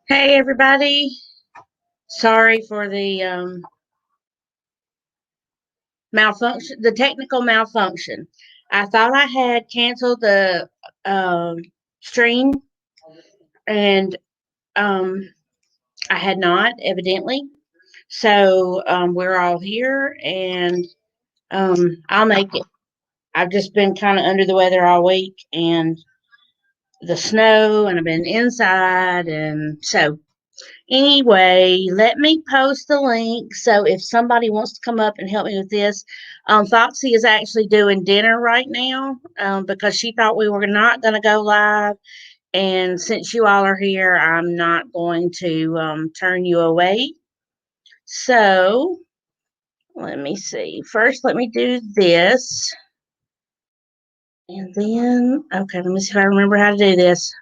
Hey everybody. Sorry for the malfunction, the technical malfunction. I thought I had canceled the um, stream and um, I had not, evidently. So we're all here and I'll make it. I've just been kind of under the weather all week and the snow, and I've been inside. And so anyway, let me post the link. So if somebody wants to come up and help me with this, Foxy is actually doing dinner right now because she thought we were not going to go live. And since you all are here, I'm not going to turn you away. So let me see. First, let me do this. And then, okay, let me see if I remember how to do this.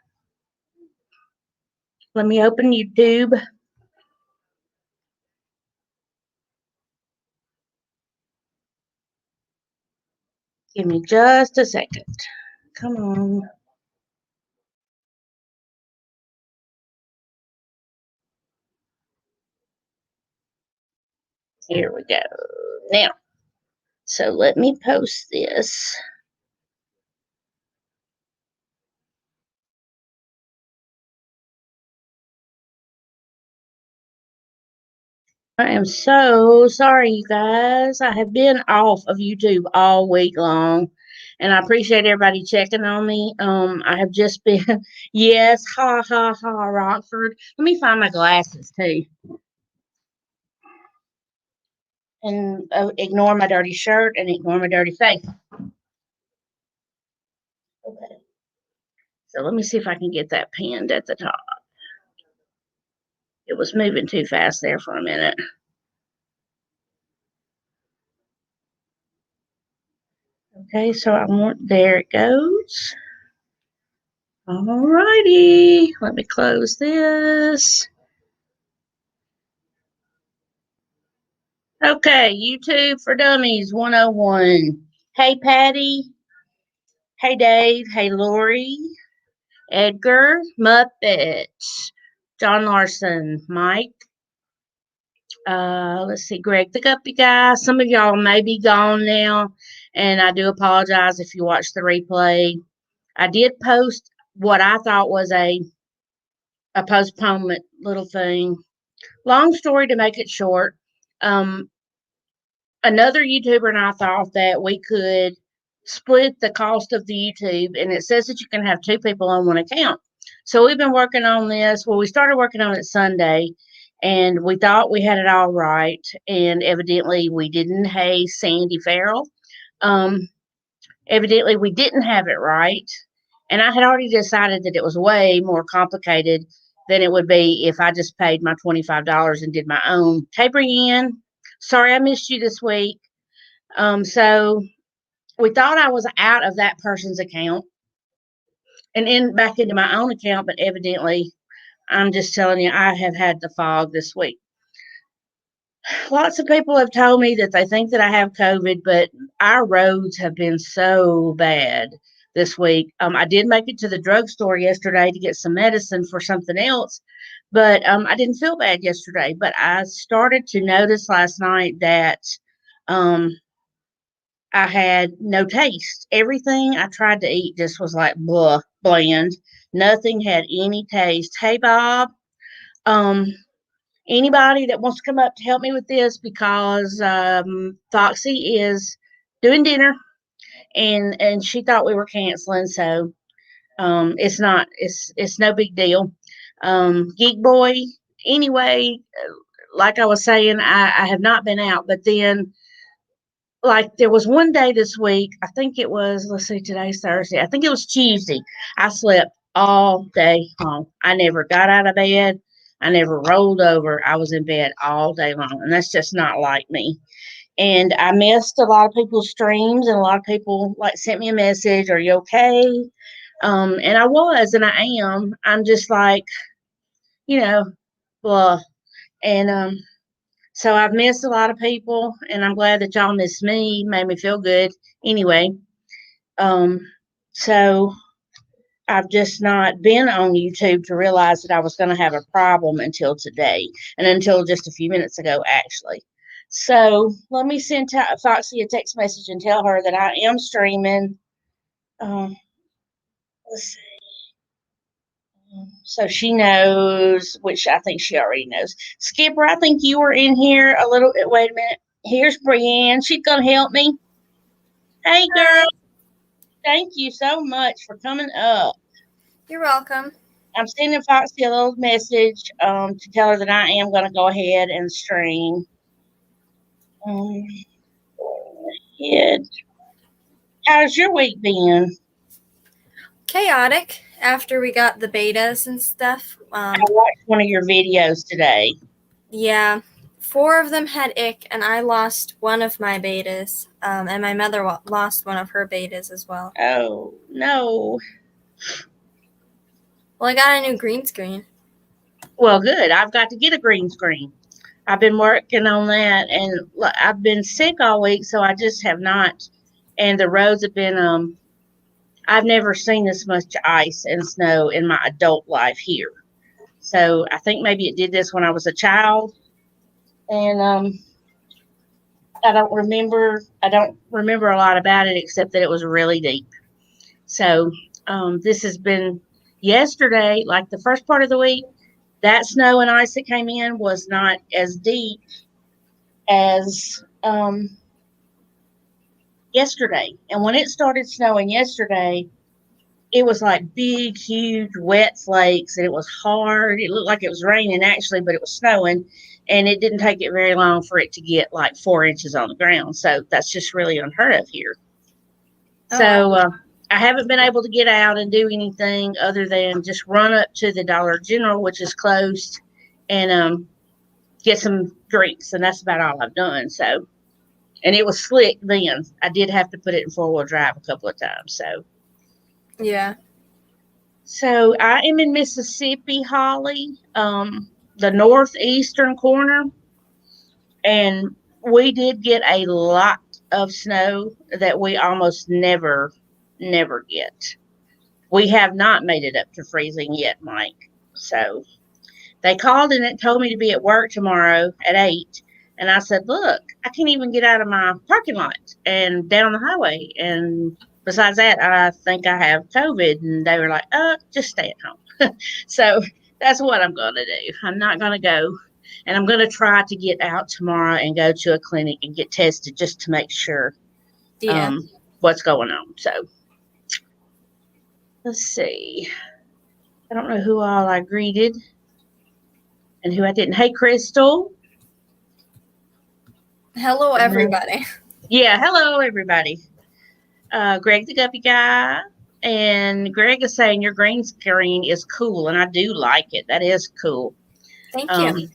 Let me open YouTube. Give me just a second. Come on. Here we go. Now, so let me post this. I am so sorry, you guys. I have been off of YouTube all week long, and I appreciate everybody checking on me. I have just been, yes, ha ha ha, Rockford. Let me find my glasses too, and ignore my dirty shirt and ignore my dirty face. Okay, so let me see if I can get that pinned at the top. It was moving too fast there for a minute. Okay, so I want, there it goes. All righty, let me close this. Okay, YouTube for Dummies 101. Hey, Patty. Hey, Dave. Hey, Lori. Edgar. Muppet. John Larson. Mike. Let's see, Greg the Guppy Guy. Some of y'all may be gone now, and I do apologize if you watched the replay. I did post what I thought was a postponement little thing. Long story to make it short. Um, Another YouTuber and I thought that we could split the cost of the YouTube, and it says that you can have two people on one account. So we've been working on this. Well, we started working on it Sunday, and we thought we had it all right, and evidently we didn't. Hey, Sandy Farrell. Um, Evidently we didn't have it right, and I had already decided that it was way more complicated than it would be if I just paid my $25 and did my own. Hey, Brienne, sorry I missed you this week. So we thought I was out of that person's account and in back into my own account, but evidently, I'm just telling you, I have had the fog this week. Lots of people have told me that they think that I have COVID, but our roads have been so bad this week. I did make it to the drugstore yesterday to get some medicine for something else, but I didn't feel bad yesterday. But I started to notice last night that um, I had no taste. Everything I tried to eat just was like blah, bland. Nothing had any taste. Hey, Bob. Um, Anybody that wants to come up to help me with this because Foxy is doing dinner and she thought we were canceling, so it's not. It's no big deal. Geek Boy. Anyway, like I was saying, I have not been out, but then like there was one day this week, I think it was, let's see, today's Thursday. I think it was Tuesday. I slept all day long. I never got out of bed. I never rolled over. I was in bed all day long. And that's just not like me. And I missed a lot of people's streams, and a lot of people like sent me a message, "Are you okay?" And I was, and I am. I'm just like, you know, blah. And so I've missed a lot of people, and I'm glad that y'all missed me. Made me feel good. Anyway, um, so I've just not been on YouTube to realize that I was going to have a problem until today, and until just a few minutes ago, actually. So let me send Foxy a text message and tell her that I am streaming. Um, let's see. So she knows, which I think she already knows. Skipper, I think you were in here a little. Wait a minute. Here's Brienne. She's going to help me. Hey, girl. Hi. Thank you so much for coming up. You're welcome. I'm sending Foxy a little message to tell her that I am going to go ahead and stream. How's your week been? Chaotic after we got the betas and stuff. I watched one of your videos today. Yeah. 4 of them had ick, and I lost one of my betas. And my mother lost one of her betas as well. Oh, no. Well, I got a new green screen. Well, good. I've got to get a green screen. I've been working on that, and I've been sick all week, so I just have not. And the roads have been, I've never seen this much ice and snow in my adult life here. So I think maybe it did this when I was a child. And I don't remember a lot about it except that it was really deep. So this has been yesterday, like the first part of the week, that snow and ice that came in was not as deep as yesterday. And when it started snowing yesterday, it was like big, huge, wet flakes, and it was hard. It looked like it was raining actually, but it was snowing, and it didn't take it very long for it to get like 4 inches on the ground. So that's just really unheard of here. So I haven't been able to get out and do anything other than just run up to the Dollar General, which is closed, and get some drinks, and that's about all I've done. So, and it was slick then. I did have to put it in 4-wheel drive a couple of times. So, yeah. So I am in Mississippi, Holly, the northeastern corner, and we did get a lot of snow that we almost never get. We have not made it up to freezing yet, Mike. So they called and told me to be at work tomorrow at 8. And I said, look, I can't even get out of my parking lot and down the highway. And besides that, I think I have COVID. And they were like, just stay at home. So that's what I'm going to do. I'm not going to go. And I'm going to try to get out tomorrow and go to a clinic and get tested just to make sure what's going on. So let's see. I don't know who all I greeted and who I didn't. Hey, Crystal. Hello, everybody. Yeah, hello, everybody. Greg the Guppy Guy. And Greg is saying your green screen is cool, and I do like it. That is cool. Thank you.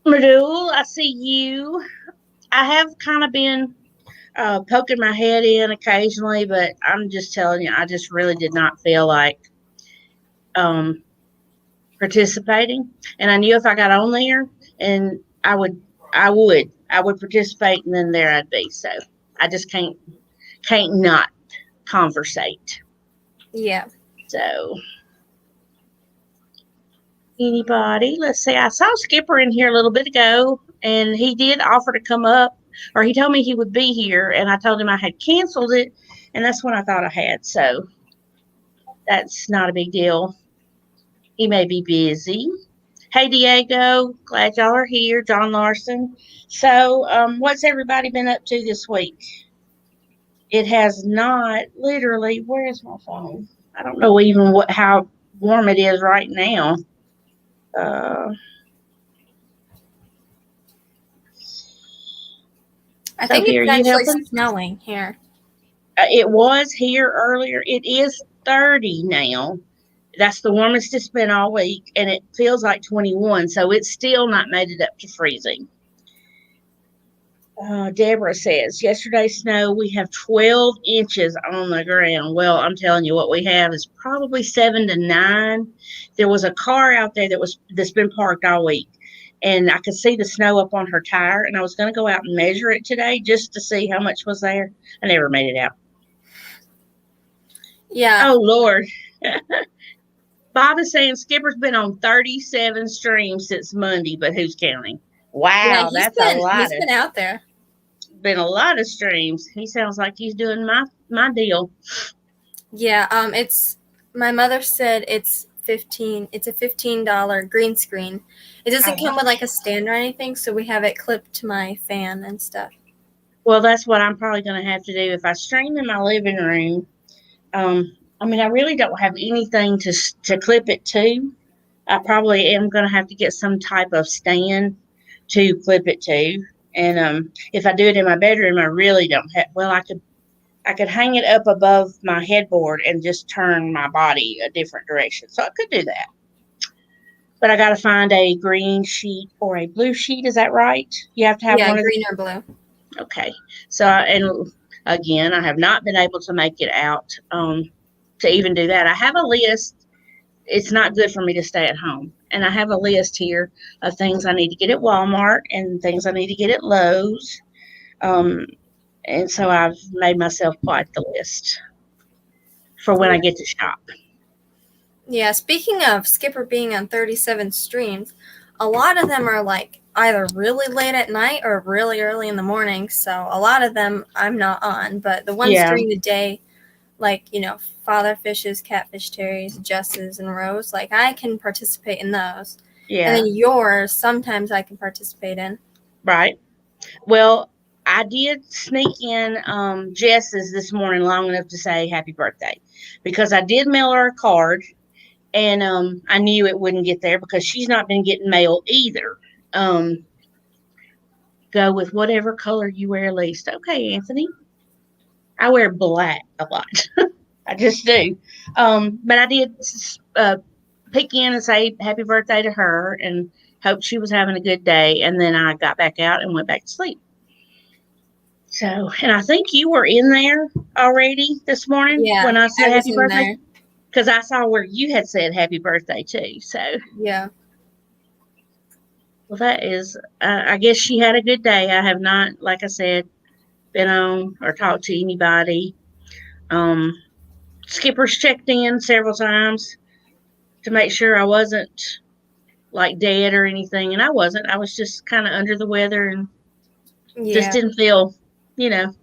Madul, I see you. I have kind of been poking my head in occasionally, but I'm just telling you, I just really did not feel like participating. And I knew if I got on there, and I would participate, and then there I'd be. So I just can't not conversate. Yeah. So anybody? Let's see. I saw Skipper in here a little bit ago, and he did offer to come up, or he told me he would be here, and I told him I had canceled it, and that's when I thought I had. So that's not a big deal. He may be busy. Hey, Diego. Glad y'all are here. John Larson. So what's everybody been up to this week? It has not literally. Where is my phone? I don't know even how warm it is right now. I think it's actually snowing here. It was here earlier. It is 30 now. That's the warmest it's been all week, and it feels like 21, so it's still not made it up to freezing. Deborah says, yesterday's snow, we have 12 inches on the ground. Well, I'm telling you, what we have is probably 7 to 9. There was a car out there that's been parked all week, and I could see the snow up on her tire, and I was going to go out and measure it today just to see how much was there. I never made it out. Yeah. Oh, Lord. Bob is saying Skipper's been on 37 streams since Monday, but who's counting? Yeah, Wow, that's a lot he's of been out there. been a lot of streams. He sounds like he's doing my deal. Yeah, it's my mother said it's a $15 green screen. It doesn't come with like a stand or anything, so we have it clipped to my fan and stuff. Well, that's what I'm probably going to have to do if I stream in my living room. I mean, I really don't have anything to clip it to. I probably am going to have to get some type of stand to clip it to. And if I do it in my bedroom, I really don't have. Well, I could hang it up above my headboard and just turn my body a different direction. So I could do that. But I got to find a green sheet or a blue sheet. Is that right? You have to have Yeah, one of green or blue. Okay. So, and again, I have not been able to make it out to even do that. I have a list. It's not good for me to stay at home. And I have a list here of things I need to get at Walmart and things I need to get at Lowe's. Um, and so I've made myself quite the list for when I get to shop. Yeah, speaking of Skipper being on 37 streams, a lot of them are like either really late at night or really early in the morning. So a lot of them I'm not on, but the ones during the day, like, Father Fish's, Catfish Terry's, Jess's, and Rose, like I can participate in those. Yeah. And then yours, sometimes I can participate in. Right. Well, I did sneak in Jess's this morning long enough to say happy birthday because I did mail her a card. And I knew it wouldn't get there because she's not been getting mail either. Go with whatever color you wear least. Okay, Anthony. I wear black a lot. I just do. But I did peek in and say happy birthday to her and hope she was having a good day. And then I got back out and went back to sleep. So, and I think you were in there already this morning when I said happy birthday. Because I saw where you had said happy birthday too. So yeah. Well, that is. I guess she had a good day. I have not, like I said, been on or talked to anybody. Skipper's checked in several times to make sure I wasn't like dead or anything, and I wasn't. I was just kind of under the weather and just didn't feel,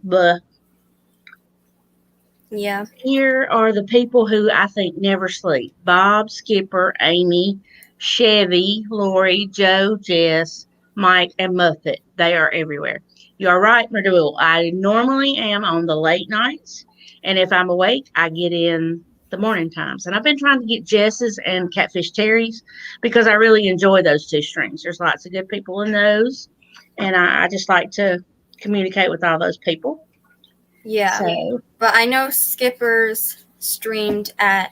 blah. Yeah. Here are the people who I think never sleep: Bob, Skipper, Amy, Chevy, Lori, Joe, Jess, Mike, and Muffet. They are everywhere. You are right, Merdule. I normally am on the late nights, and if I'm awake, I get in the morning times. And I've been trying to get Jess's and Catfish Terry's because I really enjoy those two streams. There's lots of good people in those, and I just like to communicate with all those people. Yeah. So. But I know Skipper's streamed at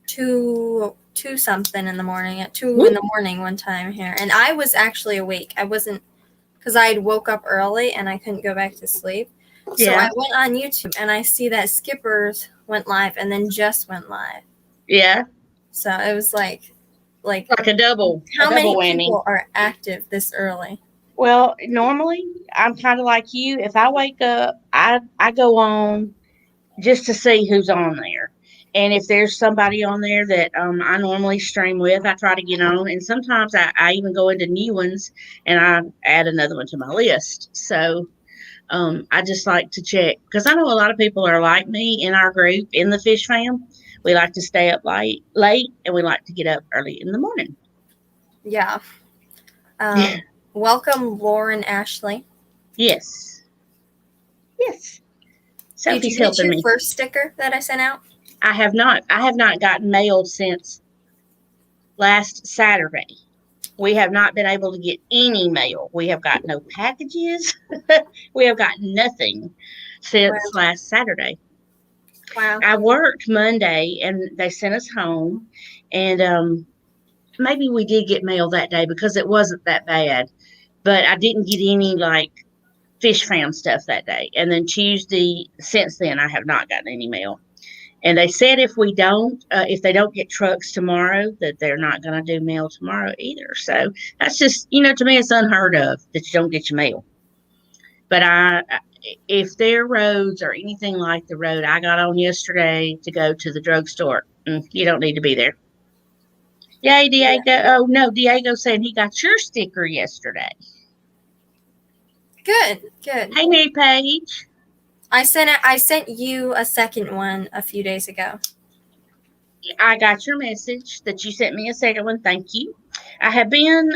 2 something in the morning, at 2 in the morning one time here. And I was actually awake. I wasn't, because I had woke up early and I couldn't go back to sleep. So I went on YouTube and I see that Skipper's went live and then Jess went live. Yeah. So it was like a double. How many whammy. People are active this early? Well, normally I'm kind of like you. If I wake up, I go on just to see who's on there. And if there's somebody on there that I normally stream with, I try to get on. And sometimes I even go into new ones and I add another one to my list. So I just like to check because I know a lot of people are like me in our group, in the Fish Fam. We like to stay up late, and we like to get up early in the morning. Yeah. Welcome, Lauren Ashley. Yes. Yes. Sophie's helping me. Did you get your first sticker that I sent out? I have not. I have not gotten mail since last Saturday. We have not been able to get any mail. We have got no packages. We have got nothing since last Saturday. Wow. I worked Monday and they sent us home. And maybe we did get mail that day because it wasn't that bad. But I didn't get any like Fish Fam stuff that day. And then Tuesday, since then, I have not gotten any mail. And they said if they don't get trucks tomorrow, that they're not going to do mail tomorrow either. So that's just, to me, it's unheard of that you don't get your mail. But if their roads are anything like the road I got on yesterday to go to the drugstore, you don't need to be there. Yay, Diego. Yeah. Oh, no, Diego said he got your sticker yesterday. Good. Hey, Mary Paige. I sent you a second one a few days ago. I got your message that you sent me a second one. Thank you. I have been,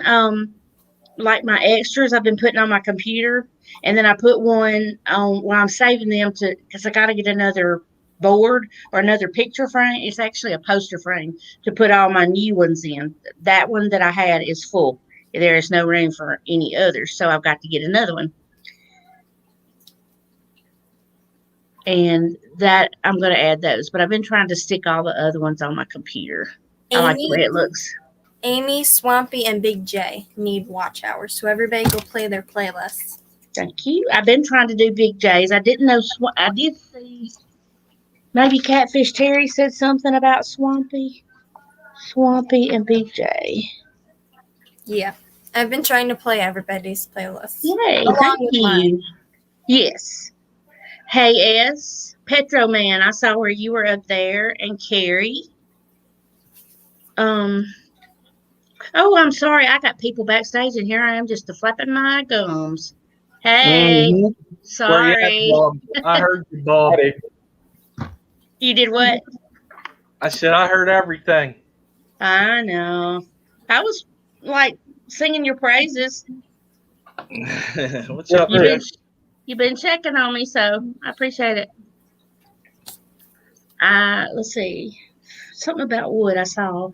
like my extras, I've been putting on my computer, and then I put one on while I'm saving them because I got to get another board or another picture frame. It's actually a poster frame to put all my new ones in. That one that I had is full. There is no room for any others, so I've got to get another one. And that I'm going to add those, but I've been trying to stick all the other ones on my computer. I like the way it looks. Amy, Swampy, and Big J need watch hours, so everybody go play their playlists. Thank you. I've been trying to do Big J's. I didn't know. I did see maybe Catfish Terry said something about Swampy and Big J. Yeah, I've been trying to play everybody's playlists. Yay! Thank you. Mine. Yes. Hey, S. Petro Man, I saw where you were up there, and Carrie. Oh, I'm sorry. I got people backstage, and here I am just flapping my gums. Hey, sorry. I heard you, Bob. You did what? I said I heard everything. I know. I was like singing your praises. What's up, You've been checking on me, so I appreciate it. Let's see. Something about wood I saw.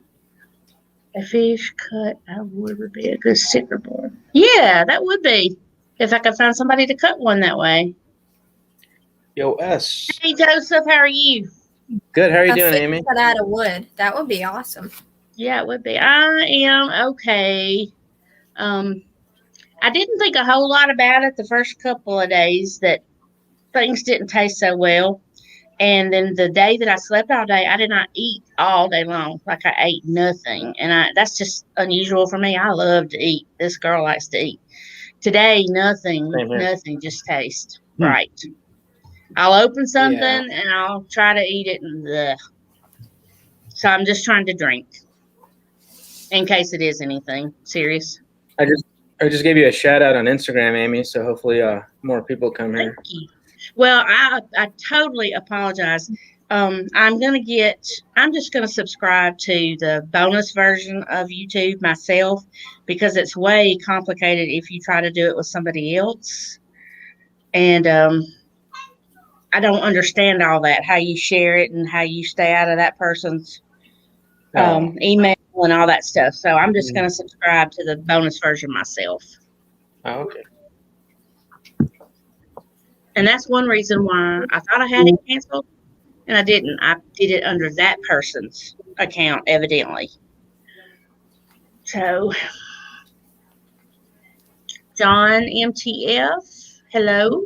A fish cut out of wood would be a good sticker board. Yeah, that would be. If I could find somebody to cut one that way. Yo, S. Hey, Joseph, how are you? Good. How are you doing, Amy? Cut out of wood. That would be awesome. Yeah, it would be. I am okay. I didn't think a whole lot about it the first couple of days that things didn't taste so well. And then the day that I slept all day, I did not eat all day long. Like I ate nothing. And that's just unusual for me. I love to eat. This girl likes to eat. Today, nothing just tastes right. I'll open something and I'll try to eat it. And so I'm just trying to drink in case it is anything serious. I just gave you a shout out on Instagram, Amy. So hopefully more people come here. Thank you. Well, I totally apologize. I'm just going to subscribe to the bonus version of YouTube myself because it's way complicated if you try to do it with somebody else. And I don't understand all that, how you share it and how you stay out of that person's email and all that stuff. So I'm just going to subscribe to the bonus version myself. Oh, okay. And that's one reason why I thought I had it canceled, and I didn't. I did it under that person's account, evidently. So, John MTF, hello.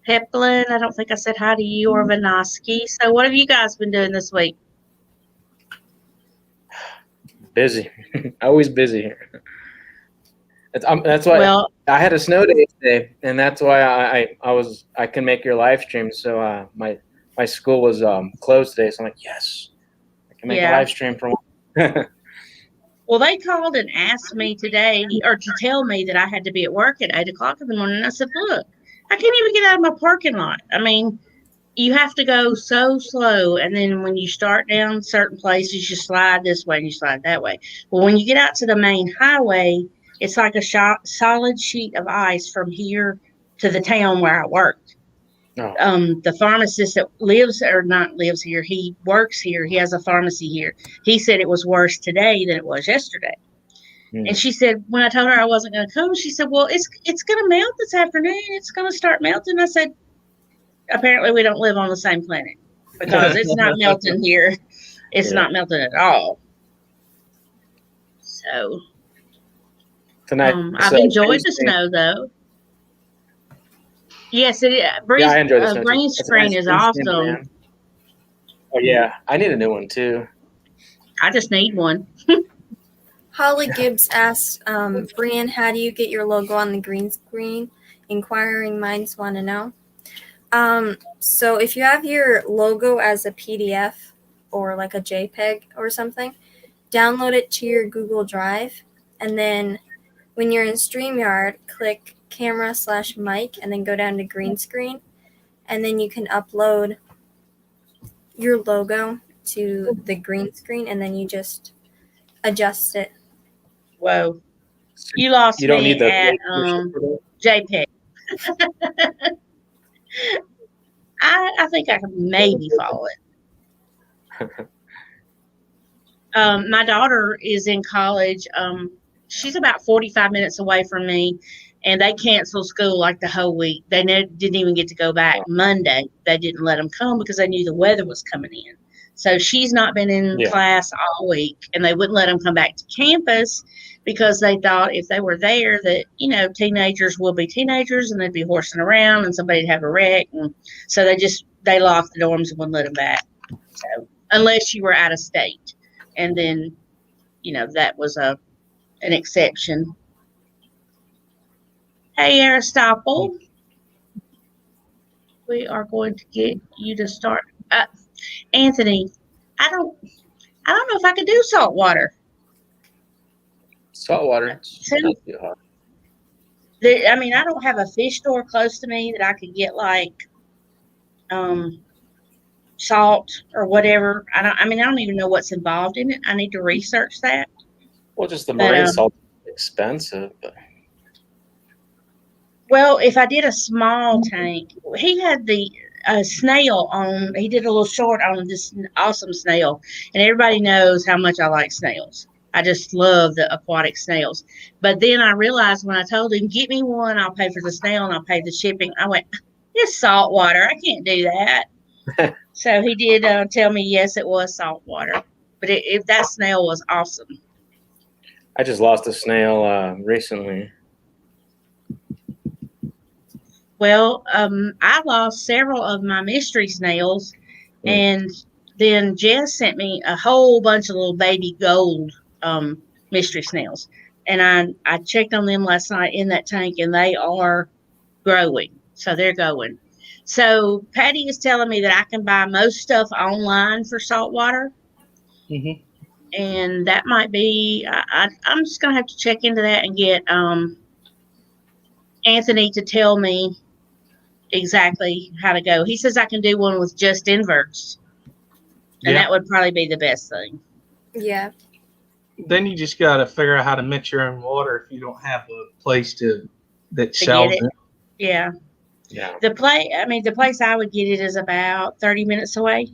Peplin, I don't think I said hi to you or Vanoski. So, what have you guys been doing this week? Busy. Always busy here. That's why I had a snow day today, and that's why I can make your live stream. So my school was closed today, so I'm like, yes, I can make a live stream for one. Well, they called and asked me today, or to tell me that I had to be at work at 8:00 in the morning. And I said, look, I can't even get out of my parking lot. I mean, you have to go so slow, and then when you start down certain places, you slide this way and you slide that way. Well, when you get out to the main highway, it's like a solid sheet of ice from here to the town where I worked. Oh. The pharmacist that lives here, he works here. He has a pharmacy here. He said it was worse today than it was yesterday. And she said, when I told her I wasn't going to come, she said, well, it's going to melt this afternoon. It's going to start melting. I said, apparently we don't live on the same planet because it's not melting here. It's not melting at all. So tonight, I've enjoyed the snow though. Yes, it is. I enjoy the snow. Green screen is awesome. Oh yeah, I need a new one too. I just need one. Holly Gibbs asked, Brian, how do you get your logo on the green screen? inquiring minds want to know. So if you have your logo as a PDF or like a JPEG or something, download it to your Google Drive, and then when you're in StreamYard, click camera/mic and then go down to green screen, and then you can upload your logo to the green screen, and then you just adjust it. Whoa. You lost You don't me need the at JPEG. I think I could maybe follow it. My daughter is in college. She's about 45 minutes away from me, and they canceled school like the whole week. They didn't even get to go back Monday. They didn't let them come because they knew the weather was coming in. So she's not been in class all week, and they wouldn't let them come back to campus because they thought if they were there that, you know, teenagers will be teenagers and they'd be horsing around and somebody'd have a wreck. And so they locked the dorms and wouldn't let them back. So unless you were out of state. And then, you know, that was an exception. Hey, Aristotle. We are going to get you to start. Anthony, I don't know if I could do salt water. Salt water? I mean, I don't have a fish store close to me that I could get like salt or whatever. I don't even know what's involved in it. I need to research that. Well, just the marine salt is expensive. But... Well, if I did a small tank, he had the snail on. He did a little short on this awesome snail, and everybody knows how much I like snails. I just love the aquatic snails. But then I realized when I told him, get me one, I'll pay for the snail and I'll pay the shipping. I went, it's salt water. I can't do that. So he did tell me, yes, it was salt water. But if that snail was awesome. I just lost a snail recently. Well, I lost several of my mystery snails. And then Jess sent me a whole bunch of little baby gold mystery snails. And I checked on them last night in that tank, and they are growing. So they're going. So Patty is telling me that I can buy most stuff online for saltwater. Mm-hmm. And that might be, I'm just going to have to check into that and get Anthony to tell me exactly how to go. He says I can do one with just inverts. And that would probably be the best thing. Yeah. Then you just got to figure out how to mix your own water if you don't have a place that sells it. Yeah. Yeah. The place I would get it is about 30 minutes away.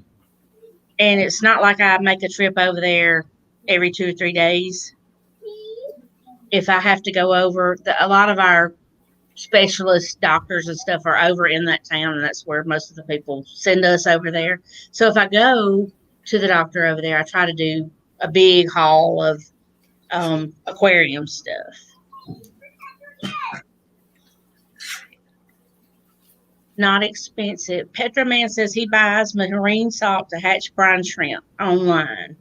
And it's not like I make a trip over there every 2 or 3 days. If I have to go over, a lot of our specialist doctors and stuff are over in that town, and that's where most of the people send us over there. So if I go to the doctor over there, I try to do a big haul of aquarium stuff. Not expensive. Petraman says he buys marine salt to hatch brine shrimp online.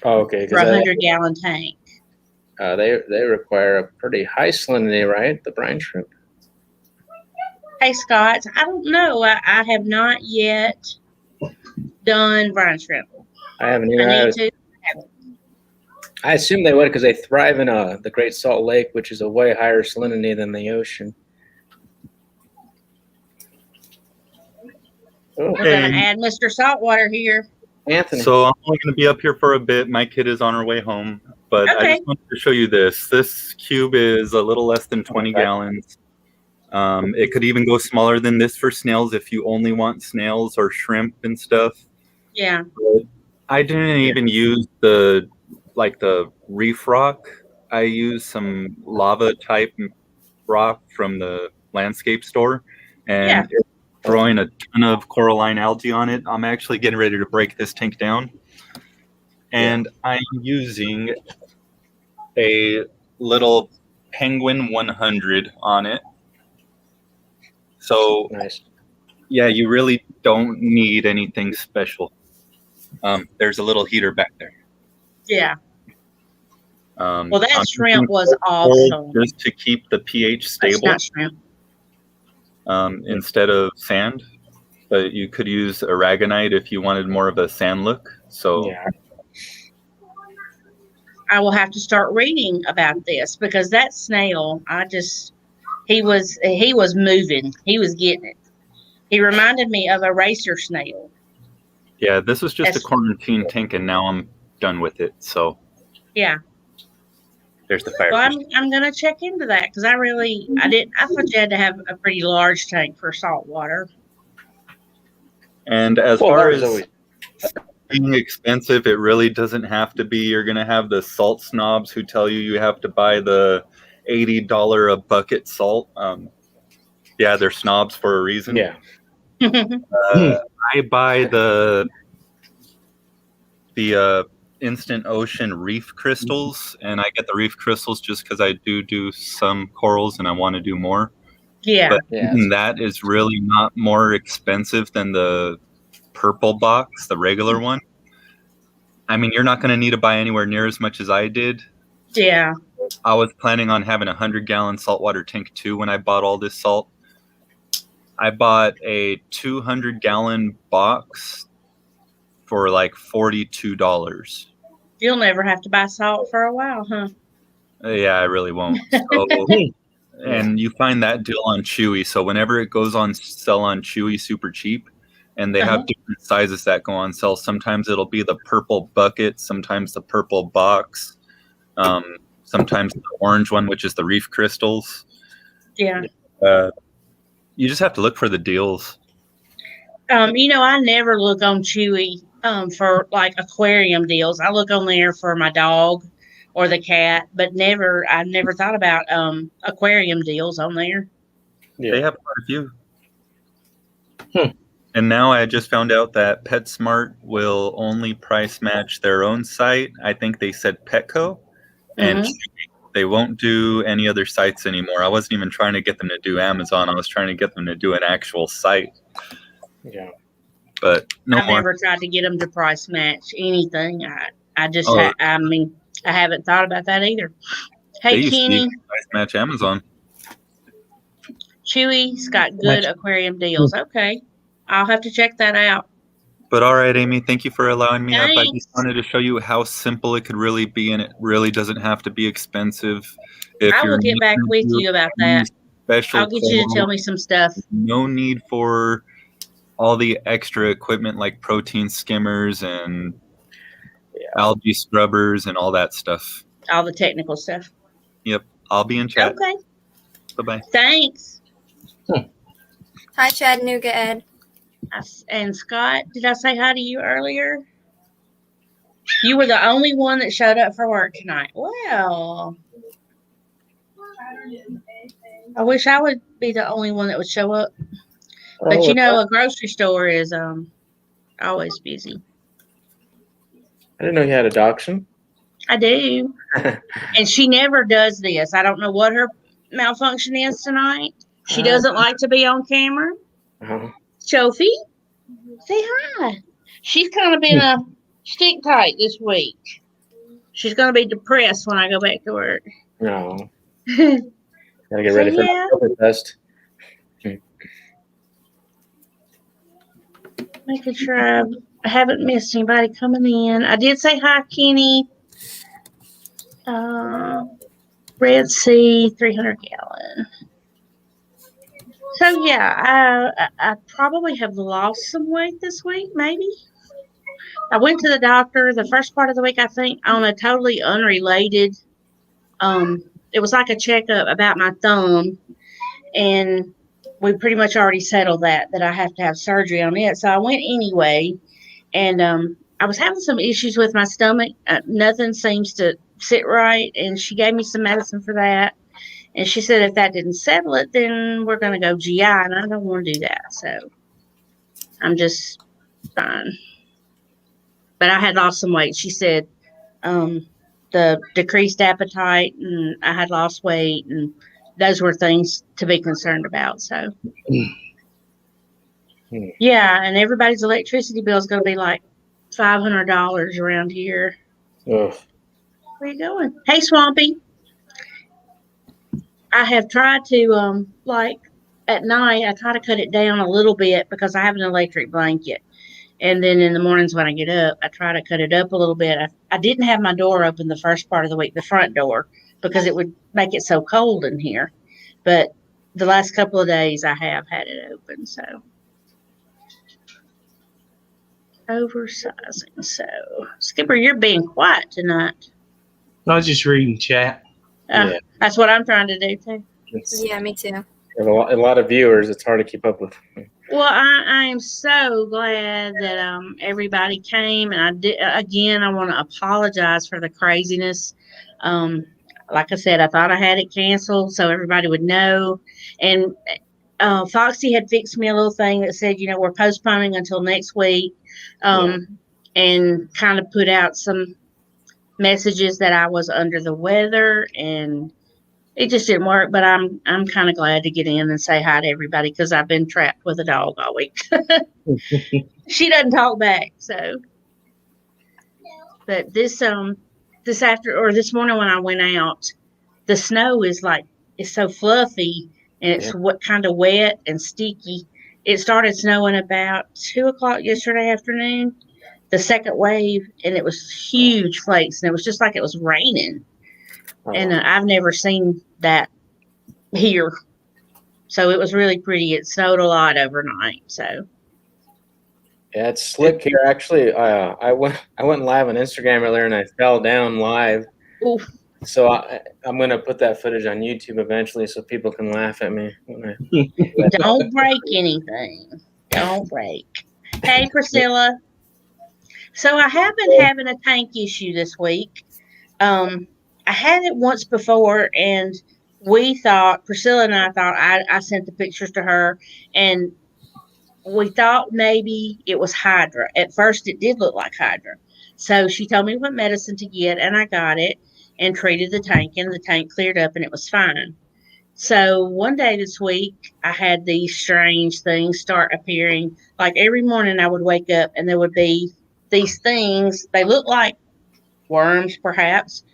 Oh, okay. For a 100-gallon tank. They require a pretty high salinity, right? The brine shrimp. Hey, Scott. I don't know. I have not yet done brine shrimp. I haven't either. I assume they would because they thrive in the Great Salt Lake, which is a way higher salinity than the ocean. We're going to add Mr. Saltwater here. Anthony. So I'm only going to be up here for a bit. My kid is on her way home. But I just wanted to show you this. This cube is a little less than 20 gallons. It could even go smaller than this for snails if you only want snails or shrimp and stuff. Yeah. But I didn't even use the reef rock. I used some lava type rock from the landscape store. And it's growing a ton of coralline algae on it. I'm actually getting ready to break this tank down. And I'm using a little Penguin 100 on it. So, nice. Yeah, you really don't need anything special. There's a little heater back there. Yeah. Well, that shrimp was awesome. Just to keep the pH stable. That's not shrimp. instead of sand. But you could use aragonite if you wanted more of a sand look. So Yeah. I will have to start reading about this because that snail, he was moving. He was getting it. He reminded me of a racer snail. Yeah, this was just a quarantine tank, and now I'm done with it. So yeah. There's the fire. Well, I'm gonna check into that because I thought you had to have a pretty large tank for salt water. And as far as being expensive, it really doesn't have to be. You're gonna have the salt snobs who tell you have to buy the $80 a bucket salt. Yeah, they're snobs for a reason. Yeah. I buy the Instant Ocean reef crystals, and I get the reef crystals just because I do some corals and I want to do more. Yeah. But that is really not more expensive than the purple box, the regular one. I mean, you're not going to need to buy anywhere near as much as I did. Yeah. I was planning on having a 100-gallon saltwater tank too when I bought all this salt. I bought a 200-gallon box for like $42. You'll never have to buy salt for a while, huh? Yeah, I really won't. So, and you find that deal on Chewy. So whenever it goes on sale on Chewy super cheap, and they have different sizes that go on sale. Sometimes it'll be the purple bucket, sometimes the purple box, sometimes the orange one, which is the reef crystals. Yeah. You just have to look for the deals. I never look on Chewy for like aquarium deals. I look on there for my dog or the cat, but I never thought about aquarium deals on there. Yeah. They have quite a few. And now I just found out that PetSmart will only price match their own site. I think they said Petco, and they won't do any other sites anymore. I wasn't even trying to get them to do Amazon. I was trying to get them to do an actual site. Yeah. But I've never tried to get them to price match anything. I haven't thought about that either. Hey, Kenny. Price match Amazon. Chewy's got good aquarium deals. Okay. I'll have to check that out. But all right, Amy, thank you for allowing me up. Thanks. I just wanted to show you how simple it could really be, and it really doesn't have to be expensive. I will get back with you about that. I'll get you to tell me some stuff. No need for all the extra equipment like protein skimmers and algae scrubbers and all that stuff. All the technical stuff. Yep. I'll be in chat. Okay. Bye-bye. Thanks. Hi, Chattanooga Ed. And Scott, did I say hi to you earlier? You were the only one that showed up for work tonight. Well, I wish I would be the only one that would show up. But a grocery store is always busy. I didn't know you had a dachshund. I do. And she never does this. I don't know what her malfunction is tonight. She doesn't like to be on camera. Sophie, say hi. She's kind of been a stick tight this week. She's going to be depressed when I go back to work. No. Gotta get ready for the COVID test. Making sure I haven't missed anybody coming in. I did say hi, Kenny. Red Sea, 300 gallon. So yeah, I probably have lost some weight this week, maybe. I went to the doctor the first part of the week, I think, on a totally unrelated. It was like a checkup about my thumb, and we pretty much already settled that I have to have surgery on it. So I went anyway, and I was having some issues with my stomach. Nothing seems to sit right, and she gave me some medicine for that. And she said if that didn't settle it, then we're going to go GI, and I don't want to do that. So I'm just fine. But I had lost some weight. She said the decreased appetite, and I had lost weight, and those were things to be concerned about. So, yeah, and everybody's electricity bill is going to be like $500 around here. Ugh. Where you going? Hey, Swampy. I have tried to, at night, I try to cut it down a little bit because I have an electric blanket. And then in the mornings when I get up, I try to cut it up a little bit. I didn't have my door open the first part of the week, the front door, because it would make it so cold in here. But the last couple of days I have had it open, so. Oversizing. So, Skipper, you're being quiet tonight. I was just reading chat. Yeah. That's what I'm trying to do, too. Yeah, me too. A lot of viewers. It's hard to keep up with. Well, I am so glad that everybody came, and I did again. I want to apologize for the craziness. Like I said, I thought I had it canceled so everybody would know, and Foxy had fixed me a little thing that said, we're postponing until next week, and kind of put out some messages that I was under the weather and. It just didn't work, but I'm kind of glad to get in and say hi to everybody because I've been trapped with a dog all week. She doesn't talk back, so. But this morning when I went out, the snow is it's so fluffy and it's kind of wet and sticky. It started snowing about 2:00 yesterday afternoon, the second wave, and it was huge flakes, and it was just like it was raining. And I've never seen that here. So it was really pretty. It snowed a lot overnight. So yeah, it's slick here. Actually, I went live on Instagram earlier and I fell down live. Oof. So I'm gonna put that footage on YouTube eventually so people can laugh at me. Don't break anything. Don't break. Hey, Priscilla. So I have been having a tank issue this week. I had it once before, and Priscilla and I thought, I sent the pictures to her, and we thought maybe it was Hydra. At first, it did look like Hydra. So she told me what medicine to get, and I got it and treated the tank, and the tank cleared up, and it was fine. So one day this week, I had these strange things start appearing. Like every morning, I would wake up, and there would be these things. They look like worms, perhaps,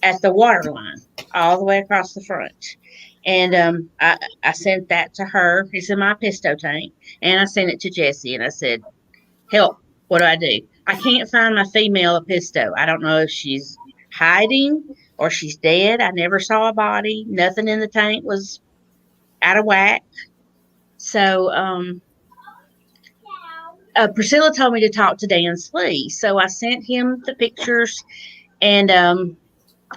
at the water line all the way across the front. And I sent that to her. It's in my pisto tank. And I sent it to Jessie, and I said, help, what do I do? I can't find my female pisto. I don't know if she's hiding or she's dead. I never saw a body. Nothing in the tank was out of whack. So Priscilla told me to talk to Dan Slee. So I sent him the pictures, and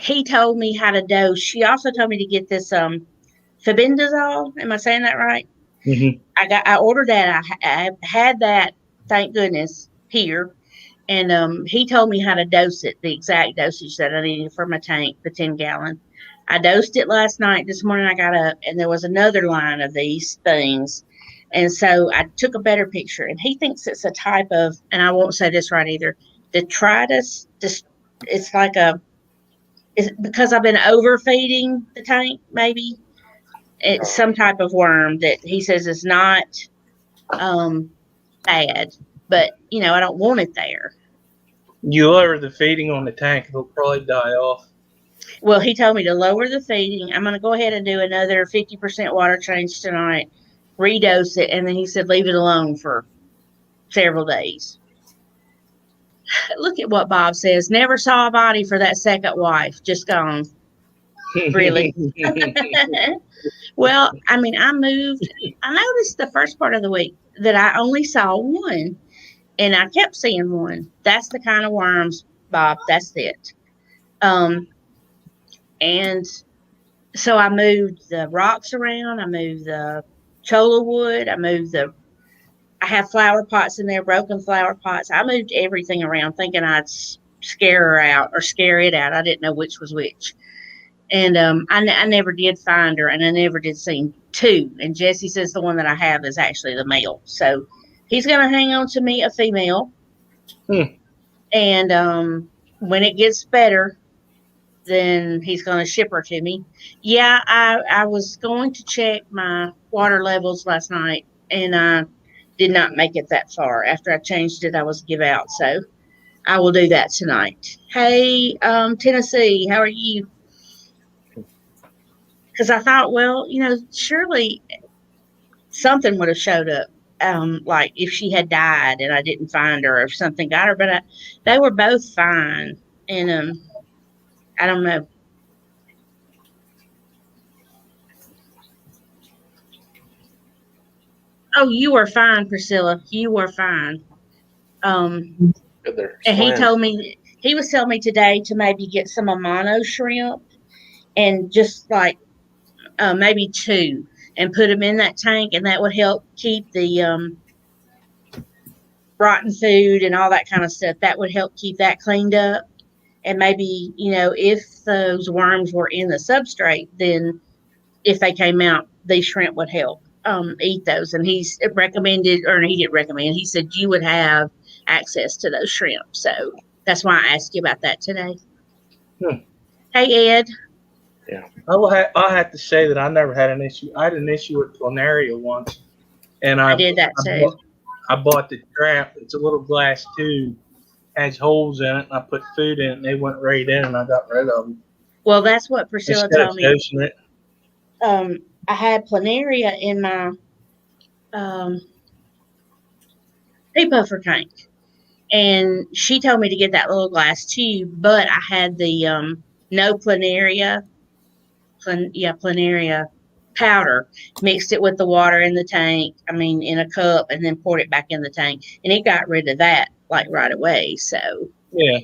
he told me how to dose. She also told me to get this febendazole. Am I saying that right? Mm-hmm. I ordered that. I had that, thank goodness, here. And he told me how to dose it, the exact dosage that I needed for my tank, the 10-gallon. I dosed it last night. This morning I got up, and there was another line of these things. And so I took a better picture. And he thinks it's a type of, and I won't say this right either, detritus. It's like it's because I've been overfeeding the tank, maybe. It's some type of worm that he says is not bad, but I don't want it there. You lower the feeding on the tank, it'll probably die off. Well, he told me to lower the feeding. I'm going to go ahead and do another 50% water change tonight, redose it, and then he said leave it alone for several days. Look at what Bob says. Never saw a body for that second wife. Just gone. Really? Well, I moved. I noticed the first part of the week that I only saw one, and I kept seeing one. That's the kind of worms, Bob. That's it. And so I moved the rocks around. I moved the cholla wood. I have flower pots in there, broken flower pots. I moved everything around thinking I'd scare her out or scare it out. I didn't know which was which. And I never did find her, and I never did see two. And Jesse says the one that I have is actually the male. So he's going to hang on to me a female. And when it gets better, then he's going to ship her to me. Yeah, I was going to check my water levels last night, and I did not make it that far. After I changed it, I was give out. So I will do that tonight. Hey, Tennessee, how are you? Because I thought, well, surely something would have showed up. Like if she had died and I didn't find her, or if something got her, but they were both fine. And I don't know. Oh, you were fine, Priscilla. You were fine. And he told me, he was telling me today to maybe get some Amano shrimp and just like maybe 2 and put them in that tank, and that would help keep the rotten food and all that kind of stuff. That would help keep that cleaned up. And maybe, if those worms were in the substrate, then if they came out, these shrimp would help eat those. And he's recommended, or he didn't recommend, he said you would have access to those shrimp. So that's why I asked you about that today. Hey, Ed. Yeah. I'll have to say that I never had an issue. I had an issue with planaria once. And I did that too. I bought the trap. It's a little glass tube. Has holes in it, and I put food in it, and they went right in, and I got rid of them. Well, that's what Priscilla told me. I had planaria in my pea puffer tank, and she told me to get that little glass tube, but I had the no planaria powder, mixed it with the water in the tank, in a cup, and then poured it back in the tank, and it got rid of that like right away. So yeah,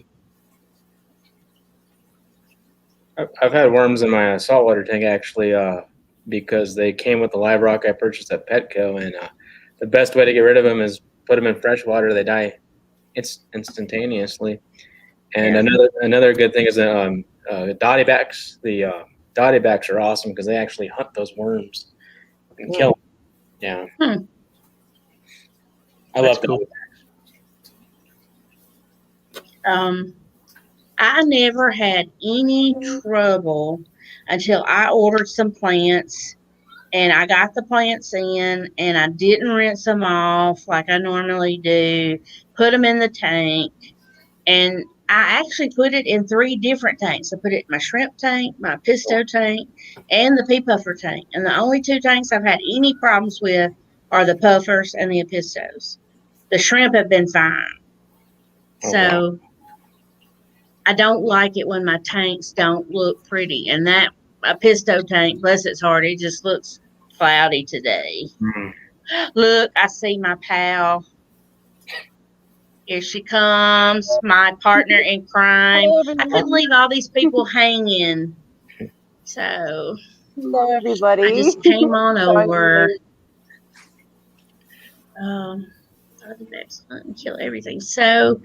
I've had worms in my saltwater tank actually, because they came with the live rock I purchased at Petco, and the best way to get rid of them is put them in fresh water. They die instantaneously. And another good thing is dotty backs. The dotty backs are awesome because they actually hunt those worms and kill them. Yeah. I love dotty backs. I never had any trouble until I ordered some plants, and I got the plants in, and I didn't rinse them off like I normally do, put them in the tank, and I actually put it in 3 different tanks. I put it in my shrimp tank, my pisto tank, and the pea puffer tank. And the only 2 tanks I've had any problems with are the puffers and the pistos. The shrimp have been fine. So I don't like it when my tanks don't look pretty. And that a pisto tank, bless its heart, it just looks cloudy today. Look, I see my pal. Here she comes, my partner in crime. I couldn't leave all these people hanging. So, hello, everybody. I just came on over. I'll do excellent and kill everything. So,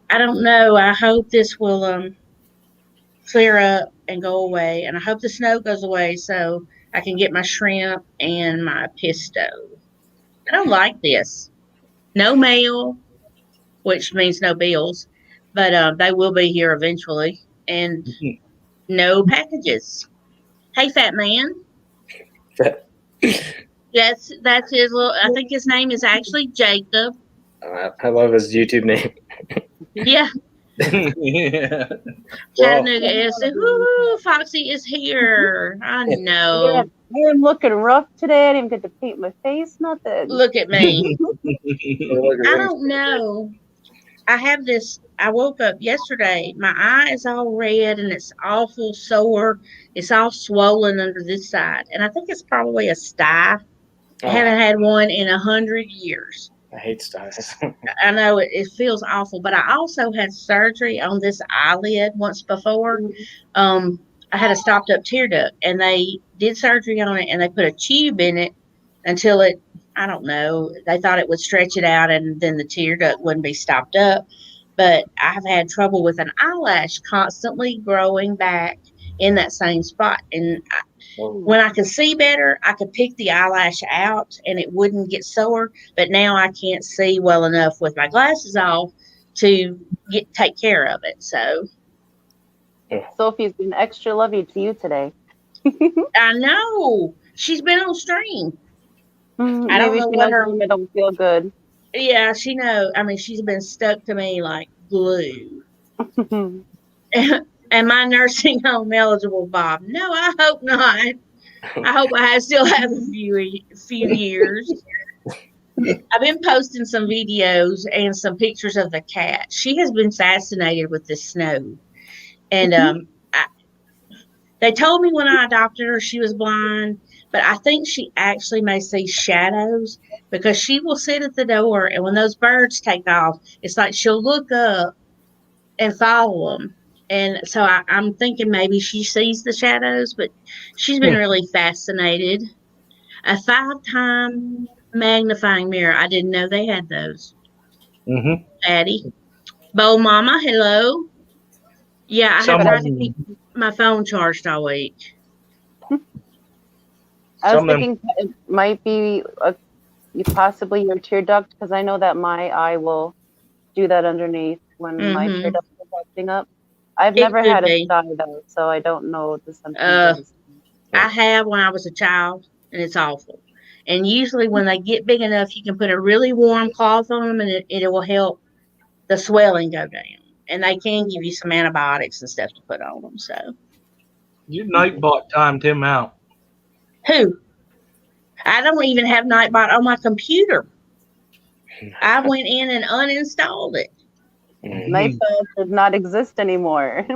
I don't know. I hope this will clear up and go away. And I hope the snow goes away so I can get my shrimp and my pisto. I don't like this. No mail, which means no bills, but they will be here eventually. And no packages. Hey, fat man. That's his little. I think his name is actually Jacob. I love his YouTube name. Yeah. Yeah. Chattanooga is. Woo, Foxy is here. I know. Yeah, I'm looking rough today. I didn't even get to paint my face. Nothing. Look at me. I don't know. I have this. I woke up yesterday. My eye is all red and it's awful sore. It's all swollen under this side. And I think it's probably a sty. I haven't had one in 100 years. I hate styes. I know it feels awful, but I also had surgery on this eyelid once before. I had a stopped up tear duct, and they did surgery on it, and they put a tube in it until it, I don't know, they thought it would stretch it out and then the tear duct wouldn't be stopped up. But I've had trouble with an eyelash constantly growing back in that same spot. And when I could see better, I could pick the eyelash out and it wouldn't get sore. But now I can't see well enough with my glasses off to take care of it. So Sophie's been extra lovey to you today. I know. She's been on stream. I don't know what her. I don't feel good. Yeah, she knows. I mean, she's been stuck to me like glue. And my nursing home eligible Bob. No, I hope not. I hope I still have a few years. I've been posting some videos and some pictures of the cat. She has been fascinated with the snow. And they told me when I adopted her she was blind, but I think she actually may see shadows because she will sit at the door, and when those birds take off, it's like she'll look up and follow them. And so I'm thinking maybe she sees the shadows, but she's been really fascinated. A 5-time magnifying mirror. I didn't know they had those. Mm-hmm. Patty. Bo Mama, hello. Yeah, I have tried to keep my phone charged all week. I was thinking it might be possibly your tear duct, because I know that my eye will do that underneath when my tear duct is acting up. I've never had a sty though, so I don't know the symptoms. I have when I was a child, and it's awful. And usually when they get big enough, you can put a really warm cloth on them, and it will help the swelling go down. And they can give you some antibiotics and stuff to put on them. So your Nightbot timed him out. Who? I don't even have Nightbot on my computer. I went in and uninstalled it. Nightbot does not exist anymore.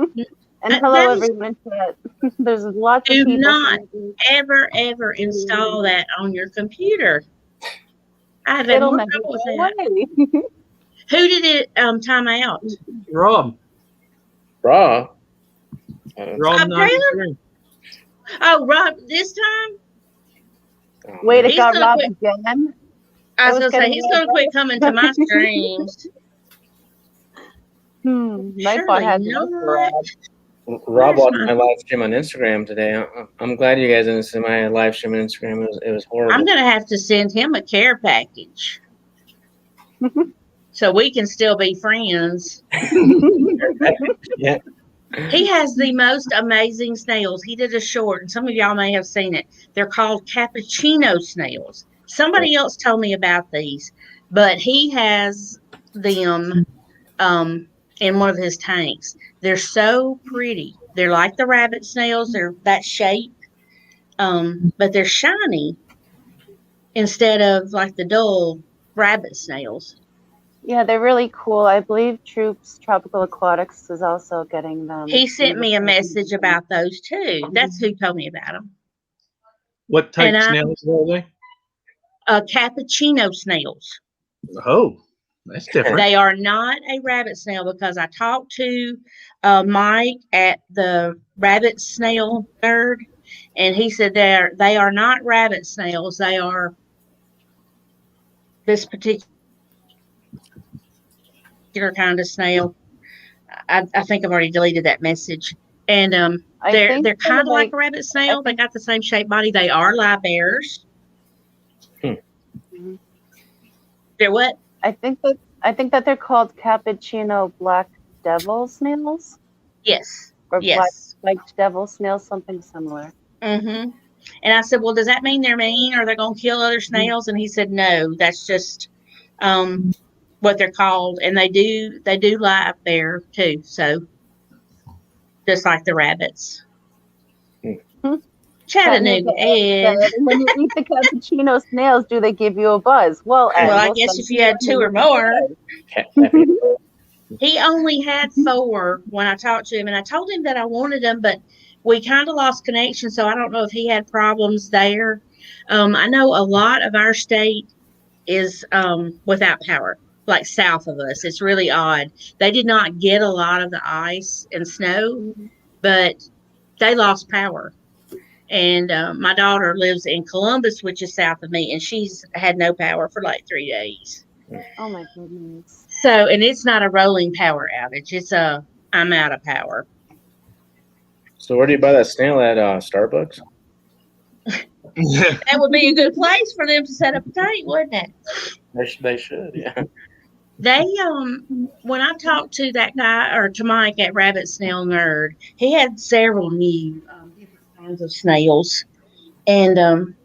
And hello, everyone in chat. There's lots of people. Do not ever install that on your computer. I have It'll more never trouble with go that. away. Who did it time out? Rob. Rob 93. Oh, Rob, this time? Wait, it got Rob again? I was going to say, he's going to quit coming to my streams. Nightbot has Rob watched my live stream on Instagram today. I'm glad you guys didn't see my live stream on Instagram. It was horrible. I'm going to have to send him a care package. So we can still be friends. Yeah. He has the most amazing snails. He did a short, and some of y'all may have seen it. They're called cappuccino snails. Somebody else told me about these, but he has them in one of his tanks. They're so pretty. They're like the rabbit snails. They're that shape, but they're shiny instead of like the dull rabbit snails. Yeah, they're really cool. I believe Troops Tropical Aquatics is also getting them. He sent me a message about those too. That's who told me about them. What type of snails are they? Cappuccino snails. Oh, that's different. They are not a rabbit snail because I talked to Mike at the Rabbit Snail Nerd, and he said they are not rabbit snails. They are this particular kind of snail. I think I've already deleted that message. And they're kind of like a rabbit snail. They got the same shaped body. They are live bears. They're what? I think that they're called cappuccino black devil snails. Yes. Or black spiked devil snails, something similar. Mm-hmm. And I said, well, does that mean they're mean or they're going to kill other snails? And he said, no, that's just what they're called. And they do live bear too. So just like the rabbits. Chattanooga Ed. When you eat the cappuccino snails, do they give you a buzz? Well, I guess if you had 2 or more. He only had 4 when I talked to him, and I told him that I wanted them, but we kind of lost connection, so I don't know if he had problems there. I know a lot of our state is without power, like south of us. It's really odd. They did not get a lot of the ice and snow, but they lost power. And my daughter lives in Columbus, which is south of me, and she's had no power for like 3 days. Oh my goodness. So, and it's not a rolling power outage. It's I'm out of power. So where do you buy that snail at? Starbucks? That would be a good place for them to set up a tank, wouldn't it? They should, yeah. They when I talked to that guy or to Mike at Rabbit Snail Nerd, he had several new different kinds of snails, and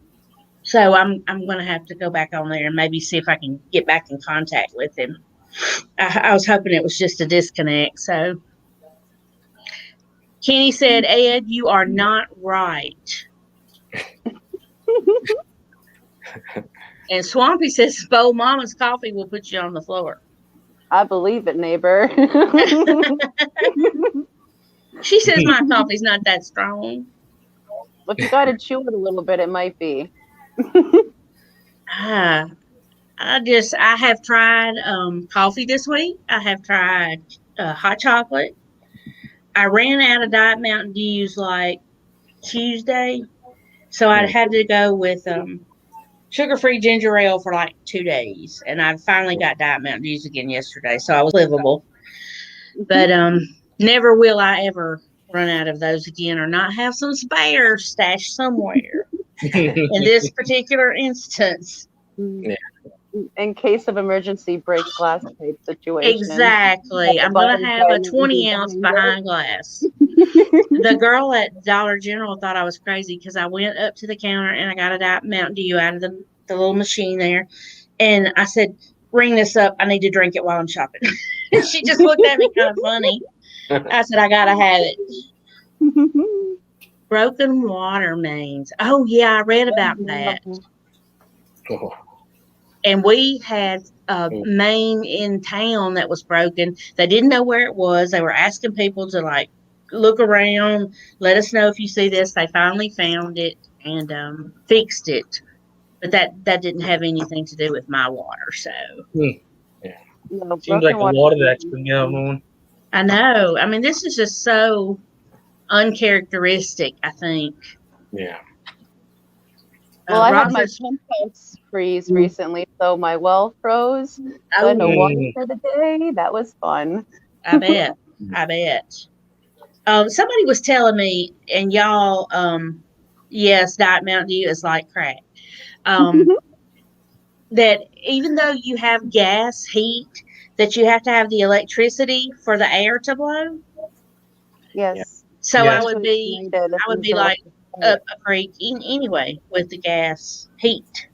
so I'm going to have to go back on there and maybe see if I can get back in contact with him. I was hoping it was just a disconnect. So Kenny said, Ed, you are not right. And Swampy says, "Bo Mama's coffee will put you on the floor." I believe it, neighbor. She says my coffee's not that strong. Well, if you got to chew it a little bit, it might be. I have tried coffee this week. I have tried hot chocolate. I ran out of Diet Mountain Dews like Tuesday, so I had to go with sugar-free ginger ale for like 2 days, and I finally got Diet Mountain Dews again yesterday, so I was livable. But never will I ever run out of those again, or not have some spare stashed somewhere. In this particular instance, in case of emergency, break glass type situation. Exactly. I'm going to have a 20-ounce behind glass. The girl at Dollar General thought I was crazy because I went up to the counter and I got a Diet Mountain Dew out of the little machine there. And I said, "Ring this up. I need to drink it while I'm shopping." She just looked at me kind of funny. I said, "I got to have it." Broken water mains. Oh, yeah, I read about that. And we had a main in town that was broken. They didn't know where it was. They were asking people to like look around, let us know if you see this. They finally found it and fixed it. But that didn't have anything to do with my water. So seems like a lot of that's been going on. I know. I mean, this is just so uncharacteristic, I think. Yeah. Well, I had my pump house freeze recently, so my well froze. So I had no water for the day. That was fun. I bet. I bet. Somebody was telling me, and y'all, yes, Diet Mountain Dew is like crack. That even though you have gas heat, that you have to have the electricity for the air to blow. Yes. So I would be like up a creek anyway with the gas heat.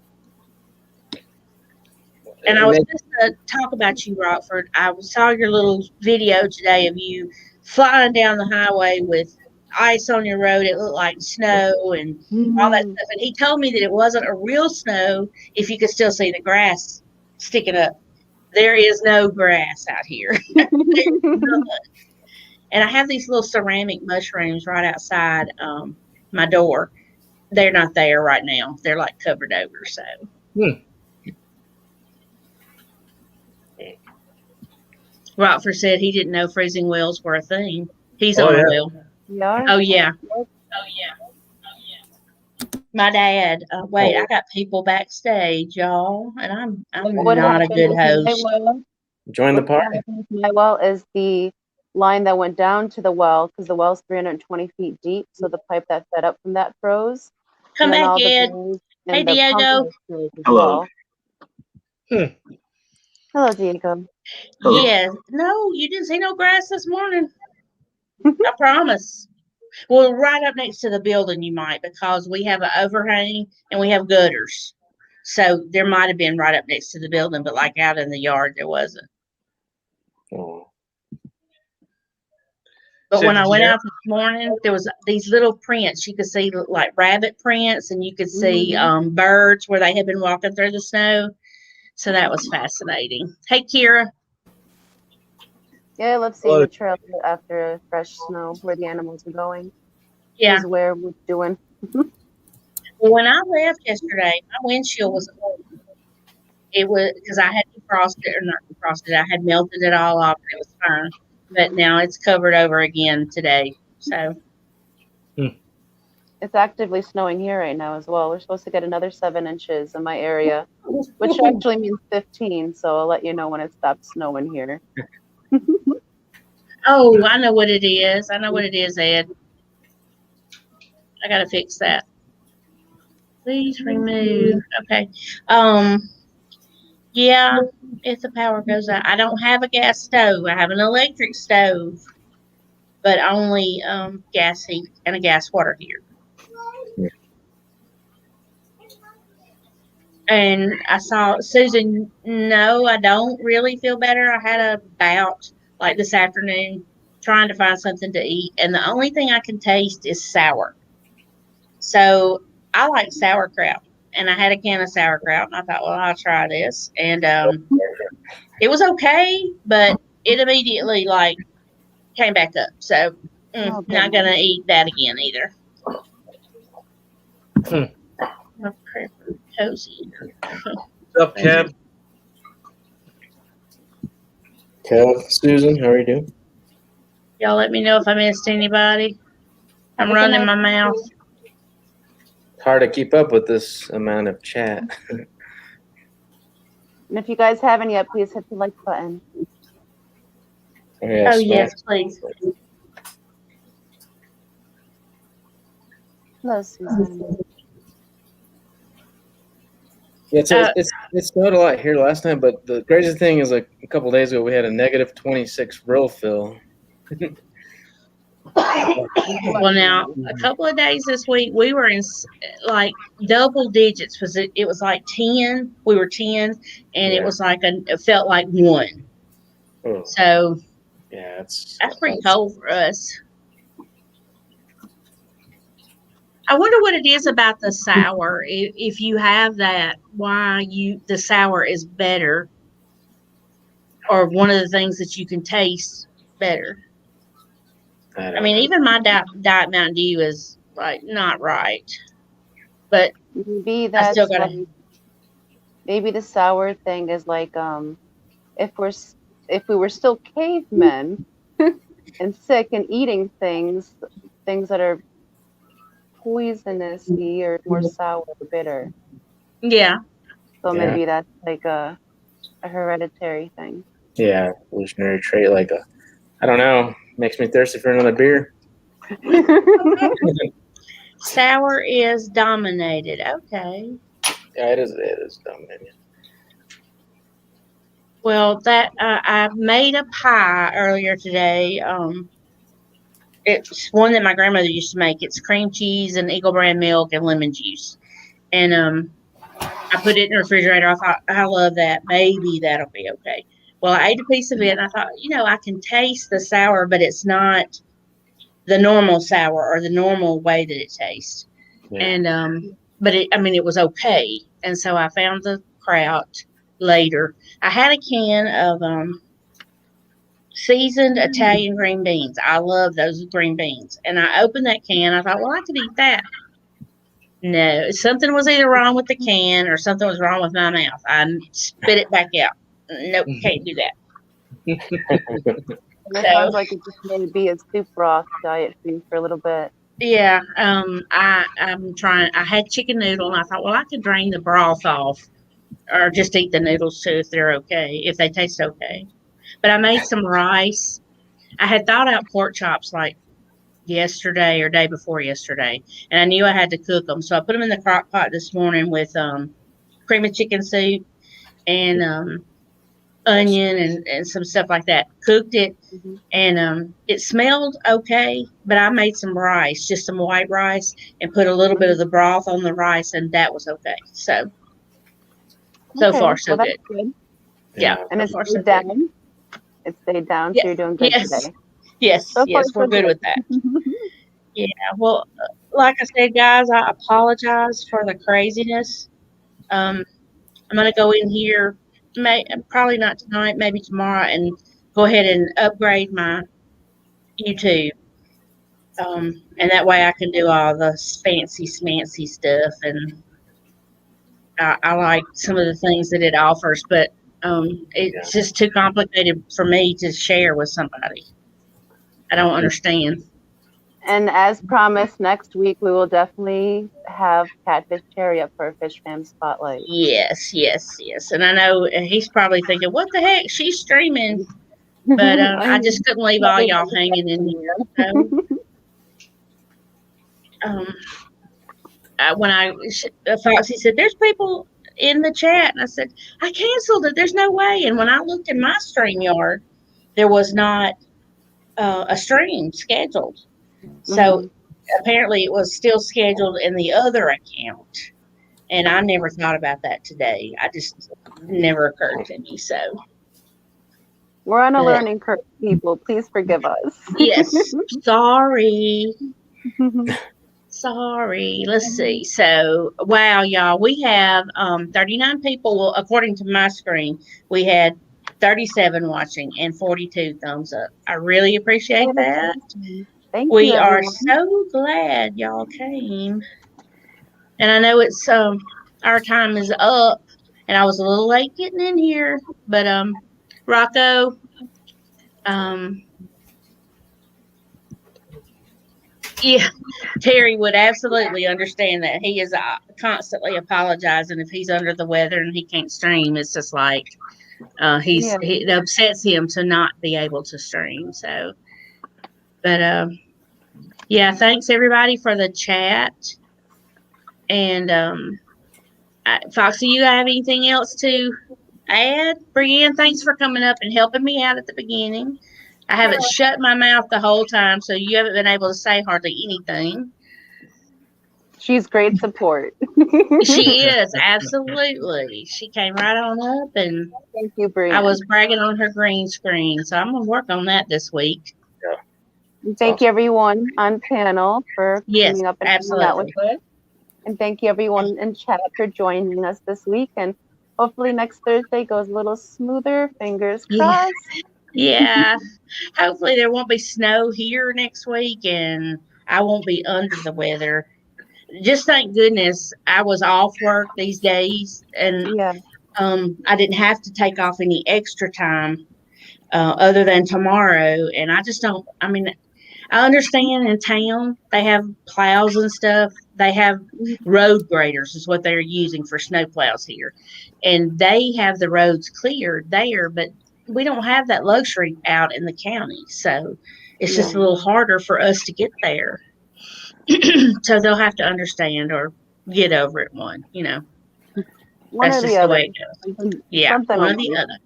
And I was just to talk about you, Rockford. I saw your little video today of you flying down the highway with ice on your road. It looked like snow and all that stuff. And he told me that it wasn't a real snow if you could still see the grass sticking up. There is no grass out here. And I have these little ceramic mushrooms right outside my door. They're not there right now. They're like covered over. So. Rockford said he didn't know freezing wells were a thing. He's on a well. Yeah. Oh, yeah. My dad. Wait, I got people backstage, y'all, and I'm not a good host. Join the party. My well is the line that went down to the well because the well's 320 feet deep, so the pipe that fed up from that froze. Come back, Ed. Hey, Diego. Hello. Hello, Diego. Hello. Yeah. No, you didn't see no grass this morning. I promise. Well, right up next to the building, you might, because we have an overhang and we have gutters. So there might have been right up next to the building, but like out in the yard, there wasn't. Oh. But when I went out this morning, there was these little prints. You could see like rabbit prints, and you could see birds where they had been walking through the snow. So that was fascinating. Hey, Kira. Yeah, I love seeing the trail after fresh snow where the animals are going. Yeah. Is where we're doing. Well, when I left yesterday, my windshield was cold. It was because I had defrosted, or not defrosted, I had melted it all off, and it was fine. But now it's covered over again today. So it's actively snowing here right now as well. We're supposed to get another 7 inches in my area, which actually means 15. So I'll let you know when it stops snowing here. Oh, I know what it is. I know what it is, Ed. I gotta fix that. Please remove. Okay. Yeah, if the power goes out. I don't have a gas stove. I have an electric stove, but only gas heat and a gas water heater. And I saw Susan. No, I don't really feel better. I had a bout like this afternoon trying to find something to eat, and the only thing I can taste is sour. So I like sauerkraut. and I had a can of sauerkraut, and I thought, well, I'll try this, and it was okay, but it immediately like came back up. So not gonna eat that again either. Cozy. What's up, Kev? Kev, Susan, how are you doing? Y'all let me know if I missed anybody. I'm running my mouth. It's hard to keep up with this amount of chat. And if you guys haven't yet, please hit the like button. Oh, yes, please. Hello, Susan. Yeah, it snowed a lot here last night, but the crazy thing is, like a couple days ago, we had a negative 26 real fill. Well, now a couple of days this week we were in like double digits. It was like 10. We were 10, and it was like it felt like 1. Oh. So yeah, that's pretty cold for us. I wonder what it is about the sour. If you have that, why the sour is better, or one of the things that you can taste better. I mean, even my Diet Mountain Dew is like not right, but maybe that's maybe the sour thing is like if we were still cavemen and sick and eating things that are poisonousy or more sour or bitter. Yeah. So maybe that's like a hereditary thing. Yeah, evolutionary trait. Like I don't know, makes me thirsty for another beer. Sour is dominated. Okay. Yeah, it is dominated. Well, I made a pie earlier today. It's one that my grandmother used to make. It's cream cheese and Eagle brand milk and lemon juice. And I put it in the refrigerator. I thought, I love that. Maybe that'll be okay. Well, I ate a piece of it, and I thought, I can taste the sour, but it's not the normal sour or the normal way that it tastes. Yeah. And but it was okay. And so I found the kraut later. I had a can of seasoned Italian green beans. I love those green beans. And I opened that can. I thought, well, I could eat that. No, something was either wrong with the can or something was wrong with my mouth. I spit it back out. Nope, can't do that. It sounds like it just may be a soup broth diet food for a little bit. Yeah, I'm trying. I had chicken noodle, and I thought, well, I could drain the broth off, or just eat the noodles too if they're okay, if they taste okay. But I made some rice. I had thawed out pork chops like yesterday or day before yesterday, and I knew I had to cook them, so I put them in the crock pot this morning with cream of chicken soup and onion and some stuff like that. Cooked it, and it smelled okay, but I made some rice, just some white rice, and put a little bit of the broth on the rice, and that was okay. So far so good. Yeah, and it's stayed down. It stayed down, so you're doing good today. Yes, we're good with that. Yeah, well, like I said, guys, I apologize for the craziness. I'm going to go in here, probably not tonight, maybe tomorrow, and go ahead and upgrade my YouTube. And that way I can do all the fancy smancy stuff. And I like some of the things that it offers, but it's just too complicated for me to share with somebody. I don't understand. And as promised, next week we will definitely have Catfish Terry up for a Fish Fam Spotlight. Yes. And I know he's probably thinking, what the heck? She's streaming. But I just couldn't leave all y'all hanging in here. When Foxy said, there's people in the chat. And I said, I canceled it. There's no way. And when I looked in my StreamYard, there was not a stream scheduled. So apparently it was still scheduled in the other account. And I never thought about that today. I just never occurred to me. So we're on a learning curve, people. Please forgive us. Yes. Sorry. Sorry. Let's see. So, wow, y'all, we have 39 people. Well, according to my screen, we had 37 watching and 42 thumbs up. I really appreciate that. Thank we you, are everyone. so glad y'all came. And I know it's our time is up, and I was a little late getting in here, but Rocco, yeah, Terry would absolutely understand that. He is constantly apologizing if he's under the weather and he can't stream. It's just like it upsets him to not be able to stream. So, but yeah, thanks everybody for the chat. And Foxy, you have anything else to add? Brienne, thanks for coming up and helping me out at the beginning. I haven't shut my mouth the whole time, so you haven't been able to say hardly anything. She's great support. She is, absolutely. She came right on up, and thank you, Brienne. I was bragging on her green screen, so I'm going to work on that this week. Yeah. Thank you, everyone on panel for coming up and hanging out with us. And thank you, everyone in chat, for joining us this week. And hopefully next Thursday goes a little smoother. Fingers crossed. Yeah. Hopefully there won't be snow here next week, and I won't be under the weather. Just thank goodness I was off work these days, and I didn't have to take off any extra time other than tomorrow. And I just don't. I mean, I understand in town they have plows and stuff. They have road graders is what they're using for snow plows here, and they have the roads cleared there, but we don't have that luxury out in the county, so it's just a little harder for us to get there. So they'll have to understand or get over it. One that's just the way it goes. Yeah, one or the other.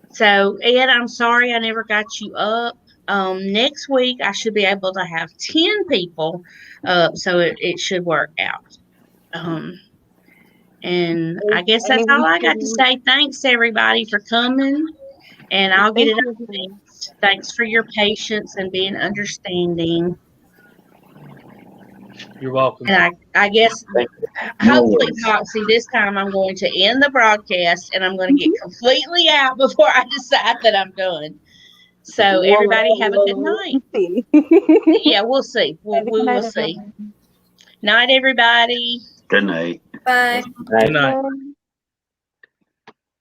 So Ed, I'm sorry I never got you up. Next week I should be able to have 10 people up, so it should work out. And I guess that's all I got to say. Thanks everybody for coming, and I'll get it up next. Thanks for your patience and being understanding. You're welcome. And I guess hopefully, Foxy, this time I'm going to end the broadcast and I'm going to get completely out before I decide that I'm done. So everybody have a good night. Yeah, we'll see. We will see. Night, everybody. Good night. Bye. Good night.